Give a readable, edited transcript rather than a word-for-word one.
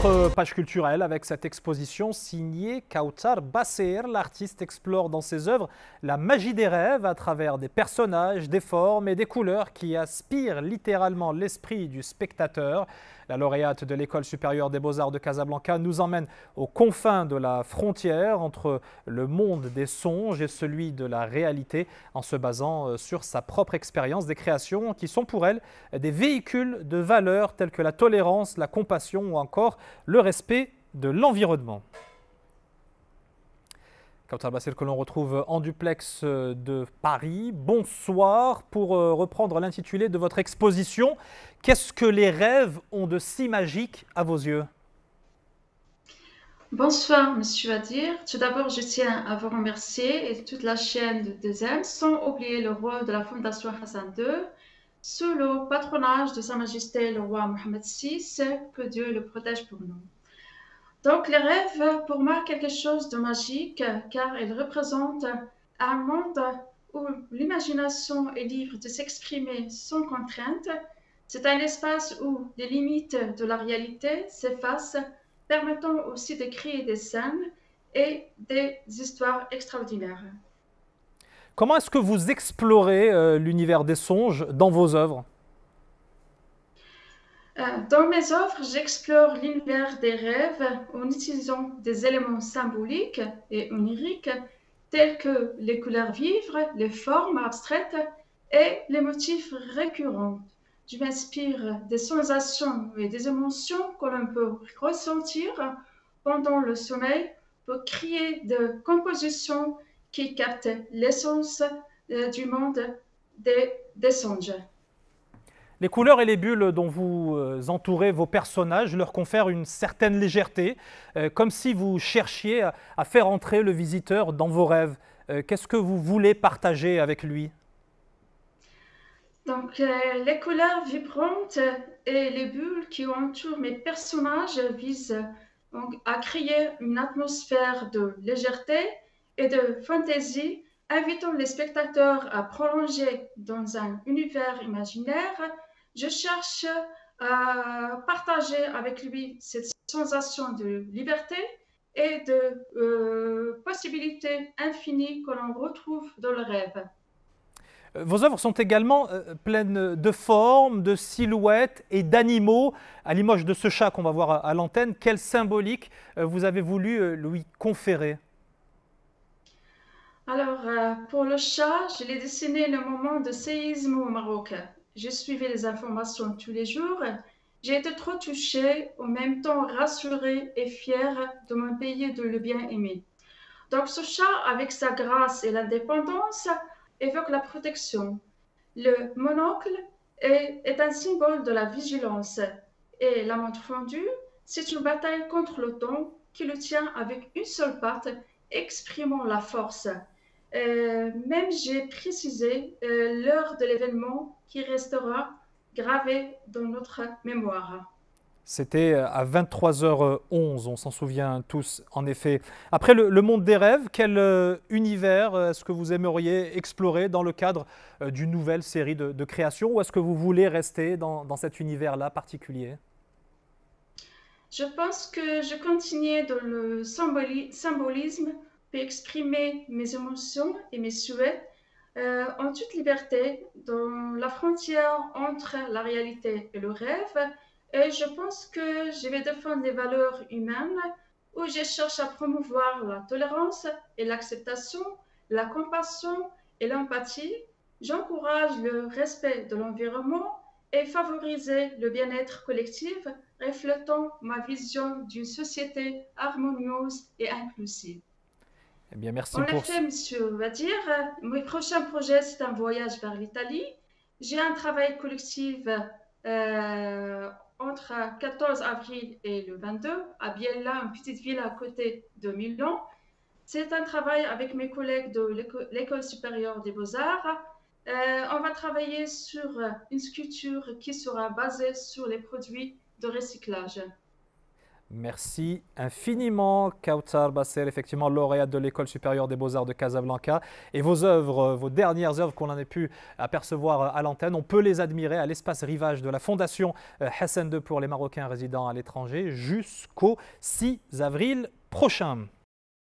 Notre page culturelle avec cette exposition signée Kauthar Basser. L'artiste explore dans ses œuvres la magie des rêves à travers des personnages, des formes et des couleurs qui aspirent littéralement l'esprit du spectateur. La lauréate de l'École supérieure des beaux-arts de Casablanca nous emmène aux confins de la frontière entre le monde des songes et celui de la réalité en se basant sur sa propre expérience des créations qui sont pour elle des véhicules de valeurs telles que la tolérance, la compassion ou encore le respect de l'environnement. Kauthar Basser que l'on retrouve en duplex de Paris. Bonsoir, pour reprendre l'intitulé de votre exposition. Qu'est-ce que les rêves ont de si magique à vos yeux? Bonsoir, Monsieur Adir. Tout d'abord, je tiens à vous remercier et toute la chaîne de DZM, sans oublier le rôle de la Fondation Hassan II, sous le patronage de Sa Majesté le roi Mohammed VI, que Dieu le protège pour nous. Donc, les rêves, pour moi, quelque chose de magique, car ils représentent un monde où l'imagination est libre de s'exprimer sans contrainte. C'est un espace où les limites de la réalité s'effacent, permettant aussi de créer des scènes et des histoires extraordinaires. Comment est-ce que vous explorez l'univers des songes dans vos œuvres? Dans mes œuvres, j'explore l'univers des rêves en utilisant des éléments symboliques et oniriques tels que les couleurs vives, les formes abstraites et les motifs récurrents. Je m'inspire des sensations et des émotions que l'on peut ressentir pendant le sommeil pour créer des compositions qui captent l'essence du monde des songes. Les couleurs et les bulles dont vous entourez vos personnages leur confèrent une certaine légèreté, comme si vous cherchiez à faire entrer le visiteur dans vos rêves. Qu'est-ce que vous voulez partager avec lui? Donc, les couleurs vibrantes et les bulles qui entourent mes personnages visent donc, à créer une atmosphère de légèreté et de fantaisie, invitant les spectateurs à prolonger dans un univers imaginaire. Je cherche à partager avec lui cette sensation de liberté et de possibilités infinies que l'on retrouve dans le rêve. Vos œuvres sont également pleines de formes, de silhouettes et d'animaux, à l'image de ce chat qu'on va voir à l'antenne. Quelle symbolique vous avez voulu lui conférer? Alors, pour le chat, je l'ai dessiné le moment de séisme au Maroc. Je suivais les informations tous les jours. J'ai été trop touchée, en même temps rassurée et fière de mon pays de le bien aimer. Donc, ce chat, avec sa grâce et l'indépendance, évoque la protection. Le monocle est un symbole de la vigilance et la montre fendue, c'est une bataille contre le temps qui le tient avec une seule patte, exprimant la force. Même j'ai précisé l'heure de l'événement qui restera gravé dans notre mémoire. C'était à 23h11, on s'en souvient tous en effet. Après le monde des rêves, quel univers est-ce que vous aimeriez explorer dans le cadre d'une nouvelle série de créations, ou est-ce que vous voulez rester dans cet univers-là particulier? Je pense que je continuais dans le symbolisme pour exprimer mes émotions et mes souhaits en toute liberté, dans la frontière entre la réalité et le rêve. Et je pense que je vais défendre les valeurs humaines où je cherche à promouvoir la tolérance et l'acceptation, la compassion et l'empathie. J'encourage le respect de l'environnement et favoriser le bien-être collectif, reflétant ma vision d'une société harmonieuse et inclusive. Eh bien, merci En pour... effet, monsieur Wadir, mon prochain projet, c'est un voyage vers l'Italie. J'ai un travail collectif euh, entre 14 avril et le 22 à Biella, une petite ville à côté de Milan. C'est un travail avec mes collègues de l'École supérieure des beaux-arts. On va travailler sur une sculpture qui sera basée sur les produits de recyclage. Merci infiniment, Kautar Basser, effectivement lauréate de l'École supérieure des beaux-arts de Casablanca. Et vos œuvres, vos dernières œuvres qu'on en a pu apercevoir à l'antenne, on peut les admirer à l'espace Rivage de la Fondation Hassan II pour les Marocains résidant à l'étranger jusqu'au 6 avril prochain.